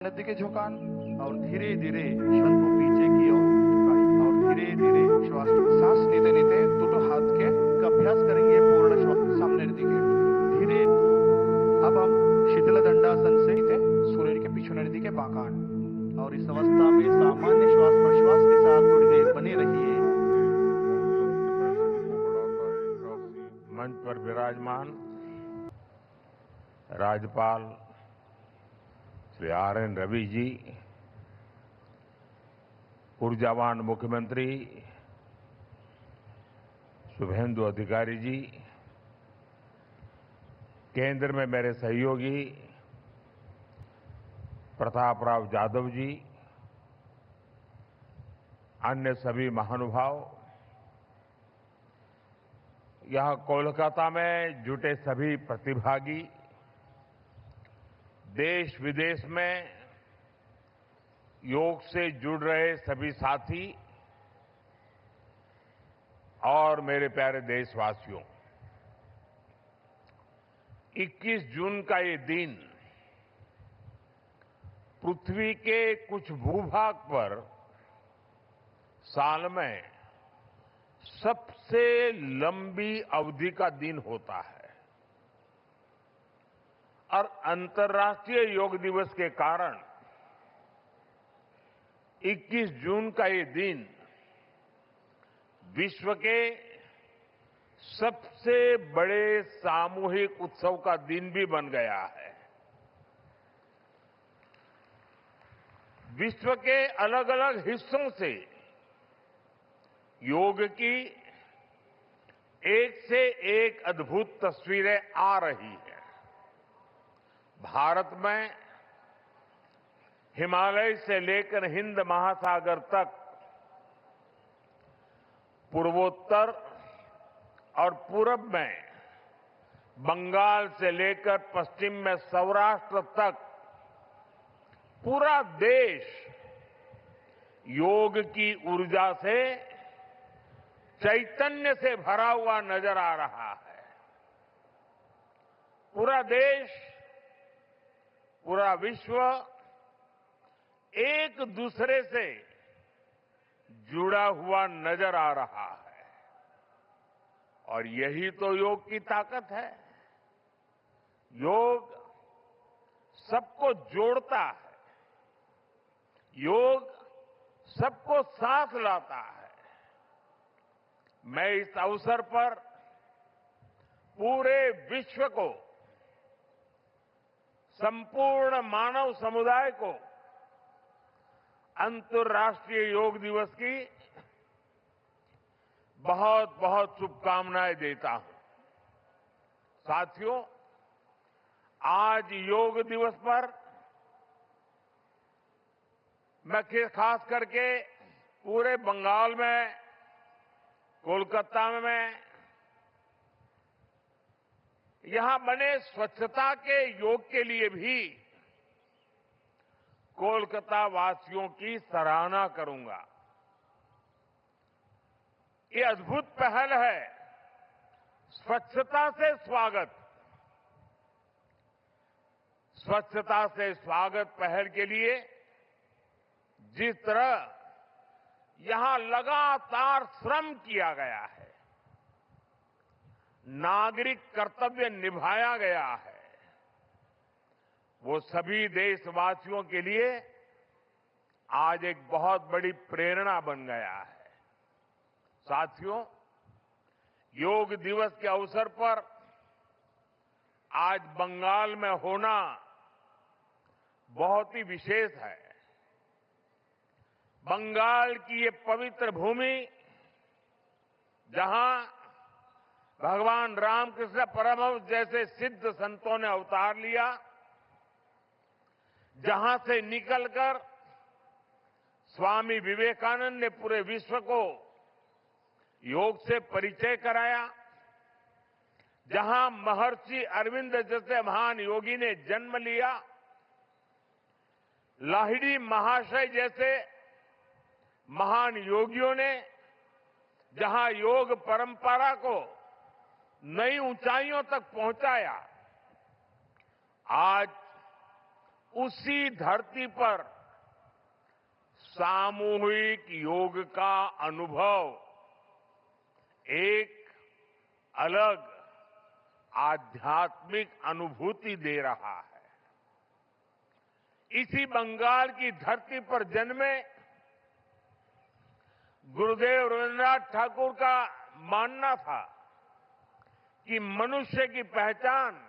नदी के झुकान और धीरे धीरे श्वास को पीछे की ओर झुकाई और धीरे धीरे श्वास सांस लेते लेते दोनों हाथ के का अभ्यास करेंगे। पूर्ण श्वास सामने दिखे धीरे। अब हम शीतल दंडासन से सूर्य के पीछे दिखे बाकान और इस अवस्था में सामान्य श्वास प्रश्वास के साथ थोड़ी देर बने रहिए। मंच पर विराजमान राज्यपाल श्री आर.एन. रवि जी, ऊर्जावान मुख्यमंत्री शुभेंदु अधिकारी जी, केंद्र में मेरे सहयोगी प्रताप राव जाधव जी, अन्य सभी महानुभाव, यहां कोलकाता में जुटे सभी प्रतिभागी, देश विदेश में योग से जुड़ रहे सभी साथी और मेरे प्यारे देशवासियों, 21 जून का ये दिन पृथ्वी के कुछ भूभाग पर साल में सबसे लंबी अवधि का दिन होता है और अंतर्राष्ट्रीय योग दिवस के कारण 21 जून का ये दिन विश्व के सबसे बड़े सामूहिक उत्सव का दिन भी बन गया है। विश्व के अलग अलग हिस्सों से योग की एक से एक अद्भुत तस्वीरें आ रही हैं। भारत में हिमालय से लेकर हिंद महासागर तक, पूर्वोत्तर और पूरब में बंगाल से लेकर पश्चिम में सौराष्ट्र तक पूरा देश योग की ऊर्जा से चैतन्य से भरा हुआ नजर आ रहा है। पूरा देश, पूरा विश्व एक दूसरे से जुड़ा हुआ नजर आ रहा है और यही तो योग की ताकत है। योग सबको जोड़ता है, योग सबको साथ लाता है। मैं इस अवसर पर पूरे विश्व को, संपूर्ण मानव समुदाय को अंतर्राष्ट्रीय योग दिवस की बहुत बहुत शुभकामनाएं देता हूं। साथियों, आज योग दिवस पर मैं खास करके पूरे बंगाल में, कोलकाता में यहां बने स्वच्छता के योग के लिए भी कोलकाता वासियों की सराहना करूंगा। ये अद्भुत पहल है, स्वच्छता से स्वागत। स्वच्छता से स्वागत पहल के लिए जिस तरह यहां लगातार श्रम किया गया है, नागरिक कर्तव्य निभाया गया है, वो सभी देशवासियों के लिए आज एक बहुत बड़ी प्रेरणा बन गया है। साथियों, योग दिवस के अवसर पर आज बंगाल में होना बहुत ही विशेष है। बंगाल की ये पवित्र भूमि, जहां भगवान रामकृष्ण परमहंस जैसे सिद्ध संतों ने अवतार लिया, जहां से निकलकर स्वामी विवेकानंद ने पूरे विश्व को योग से परिचय कराया, जहां महर्षि अरविंद जैसे महान योगी ने जन्म लिया, लाहिड़ी महाशय जैसे महान योगियों ने जहां योग परंपरा को नई ऊंचाइयों तक पहुंचाया, आज उसी धरती पर सामूहिक योग का अनुभव एक अलग आध्यात्मिक अनुभूति दे रहा है। इसी बंगाल की धरती पर जन्मे गुरुदेव रविन्द्रनाथ ठाकुर का मानना था कि मनुष्य की पहचान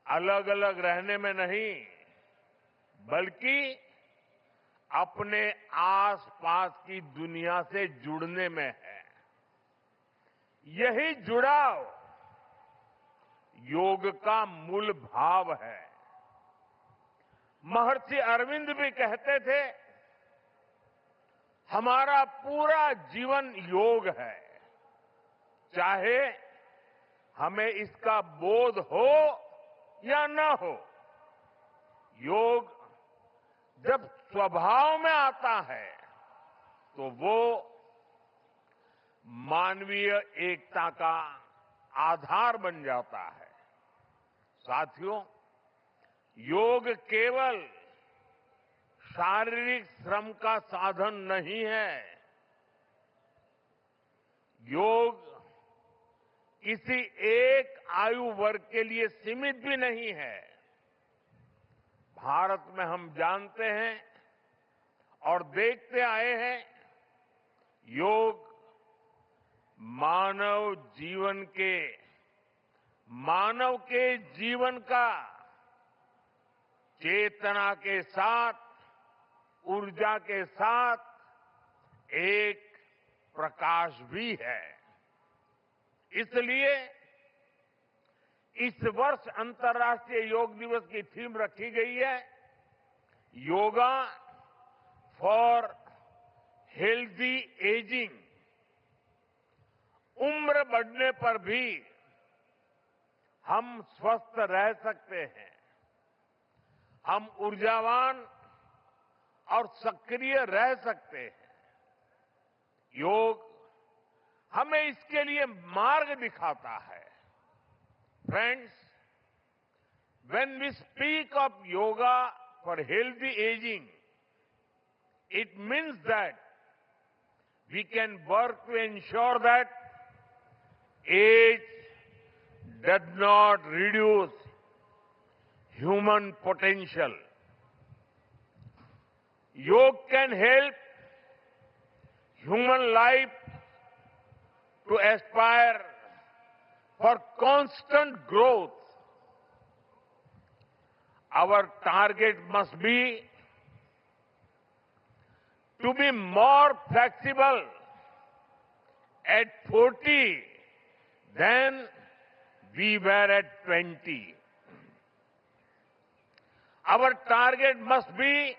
अलग अलग रहने में नहीं, बल्कि अपने आसपास की दुनिया से जुड़ने में है। यही जुड़ाव योग का मूल भाव है। महर्षि अरविंद भी कहते थे, हमारा पूरा जीवन योग है, चाहे हमें इसका बोध हो या न हो। योग जब स्वभाव में आता है तो वो मानवीय एकता का आधार बन जाता है। साथियों, योग केवल शारीरिक श्रम का साधन नहीं है। योग किसी एक आयु वर्ग के लिए सीमित भी नहीं है। भारत में हम जानते हैं और देखते आए हैं, योग मानव के जीवन का चेतना के साथ, ऊर्जा के साथ एक प्रकाश भी है। इसलिए इस वर्ष अंतर्राष्ट्रीय योग दिवस की थीम रखी गई है, योगा फॉर हेल्दी एजिंग। उम्र बढ़ने पर भी हम स्वस्थ रह सकते हैं, हम ऊर्जावान और सक्रिय रह सकते हैं। योग हमें इसके लिए मार्ग दिखाता है। Friends, when we speak of yoga for healthy aging, it means that we can work to ensure that age does not reduce human potential. Yoga can help human life to aspire for constant growth. Our target must be to be more flexible at 40 than we were at 20. Our target must be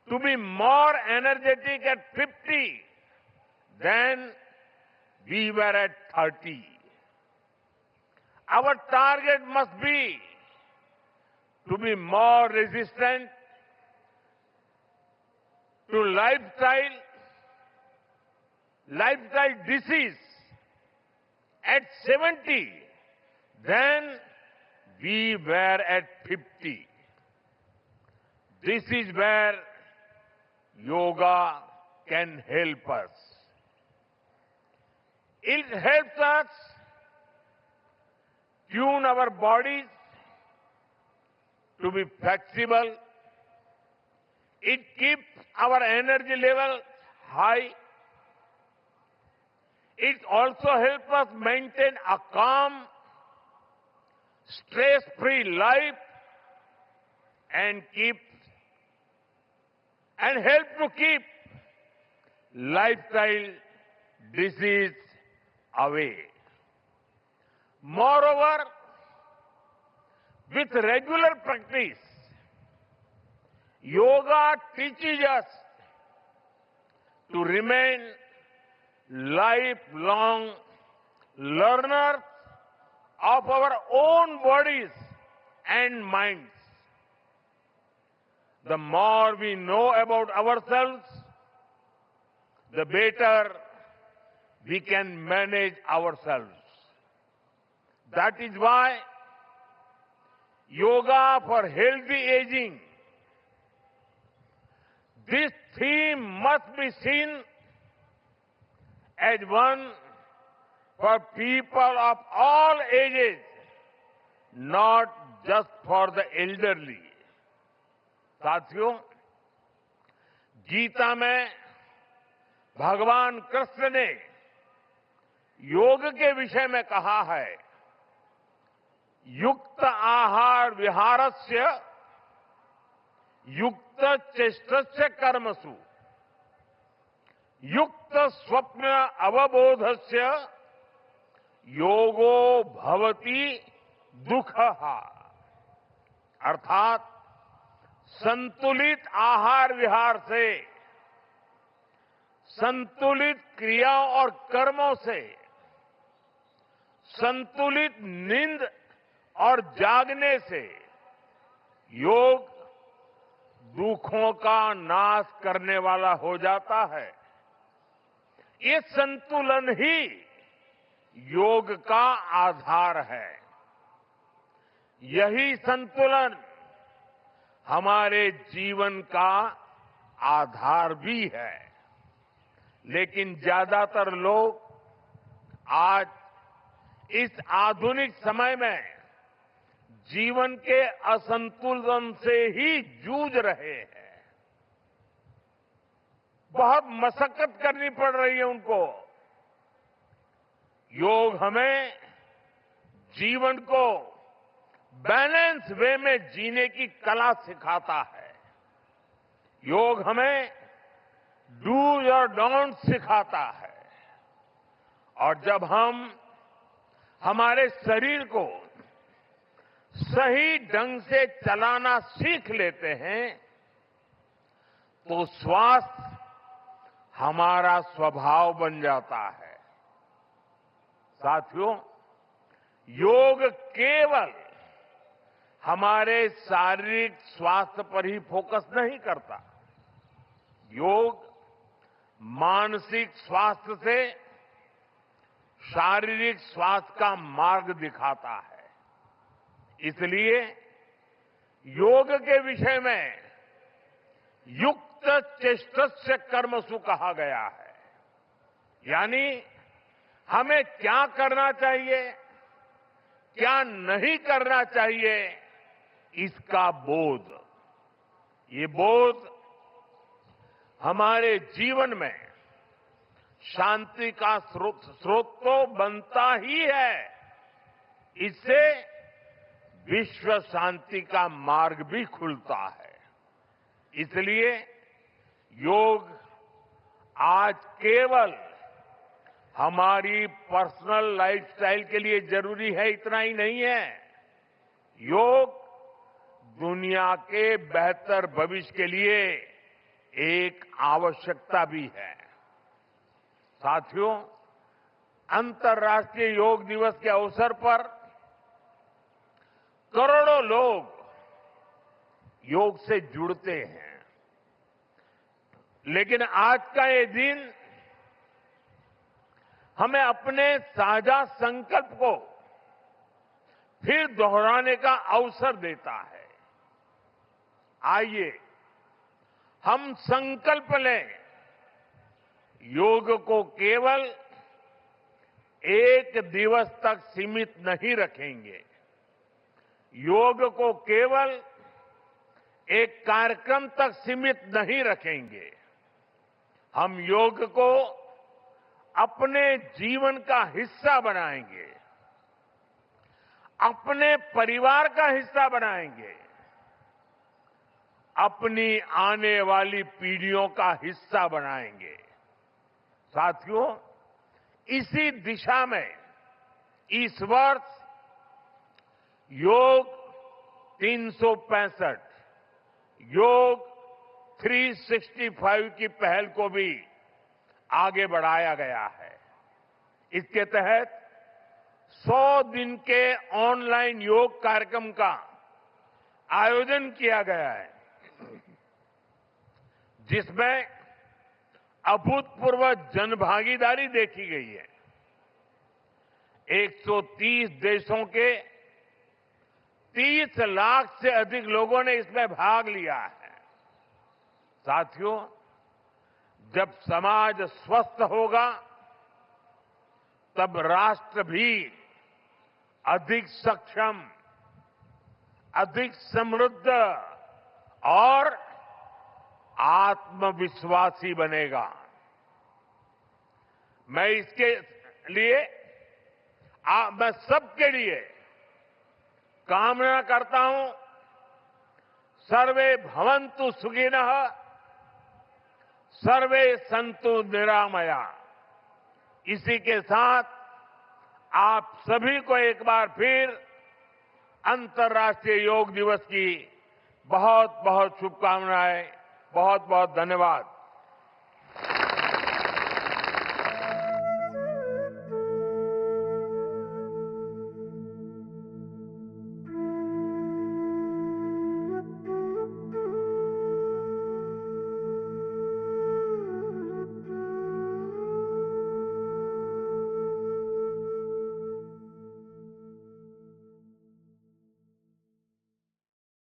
to be more energetic at 50 than we were at 30. Our target must be to be more resistant to lifestyle disease at 70 than we were at 50. This is where yoga can help us. It helps us tune our bodies to be flexible. It keeps our energy level high. It also helps us maintain a calm, stress-free life and help to keep lifestyle disease away. Moreover, with regular practice, yoga teaches us to remain lifelong learners of our own bodies and minds. The more we know about ourselves, the better we can manage ourselves. That is why yoga for healthy ageing, this theme must be seen as one for people of all ages, not just for the elderly. साथियों, गीता में भगवान कृष्ण ने योग के विषय में कहा है, युक्त आहार विहारस्य युक्त चेष्टस्य कर्मसु युक्त स्वप्न अवबोधस्य योगो भवति दुःखः। अर्थात संतुलित आहार विहार से, संतुलित क्रियाओं और कर्मों से, संतुलित नींद और जागने से योग दुखों का नाश करने वाला हो जाता है। ये संतुलन ही योग का आधार है। यही संतुलन हमारे जीवन का आधार भी है। लेकिन ज्यादातर लोग आज इस आधुनिक समय में जीवन के असंतुलन से ही जूझ रहे हैं। बहुत मशक्कत करनी पड़ रही है उनको। योग हमें जीवन को बैलेंस वे में जीने की कला सिखाता है। योग हमें डूज और डोंट सिखाता है। और जब हम हमारे शरीर को सही ढंग से चलाना सीख लेते हैं तो स्वास्थ्य हमारा स्वभाव बन जाता है। साथियों, योग केवल हमारे शारीरिक स्वास्थ्य पर ही फोकस नहीं करता। योग मानसिक स्वास्थ्य से शारीरिक स्वास्थ्य का मार्ग दिखाता है। इसलिए योग के विषय में युक्त चेष्टस्य कर्मसु कहा गया है। यानी हमें क्या करना चाहिए, क्या नहीं करना चाहिए, इसका बोध। ये बोध हमारे जीवन में शांति का स्रोत तो बनता ही है। इससे विश्व शांति का मार्ग भी खुलता है। इसलिए योग आज केवल हमारी पर्सनल लाइफस्टाइल के लिए जरूरी है, इतना ही नहीं है। योग दुनिया के बेहतर भविष्य के लिए एक आवश्यकता भी है। साथियों, अंतर्राष्ट्रीय योग दिवस के अवसर पर करोड़ों लोग योग से जुड़ते हैं। लेकिन आज का ये दिन हमें अपने साझा संकल्प को फिर दोहराने का अवसर देता है। आइए हम संकल्प लें, योग को केवल एक दिवस तक सीमित नहीं रखेंगे। योग को केवल एक कार्यक्रम तक सीमित नहीं रखेंगे। हम योग को अपने जीवन का हिस्सा बनाएंगे, अपने परिवार का हिस्सा बनाएंगे, अपनी आने वाली पीढ़ियों का हिस्सा बनाएंगे। साथियों, इसी दिशा में इस वर्ष योग 365 योग 365 की पहल को भी आगे बढ़ाया गया है। इसके तहत 100 दिन के ऑनलाइन योग कार्यक्रम का आयोजन किया गया है, जिसमें अभूतपूर्व जनभागीदारी देखी गई है। 130 देशों के 30 लाख से अधिक लोगों ने इसमें भाग लिया है। साथियों, जब समाज स्वस्थ होगा तब राष्ट्र भी अधिक सक्षम, अधिक समृद्ध और आत्मविश्वासी बनेगा। मैं इसके लिए मैं सबके लिए कामना करता हूं, सर्वे भवन्तु सुखिनः, सर्वे सन्तु निरामया। इसी के साथ आप सभी को एक बार फिर अंतर्राष्ट्रीय योग दिवस की बहुत बहुत शुभकामनाएं, बहुत बहुत धन्यवाद।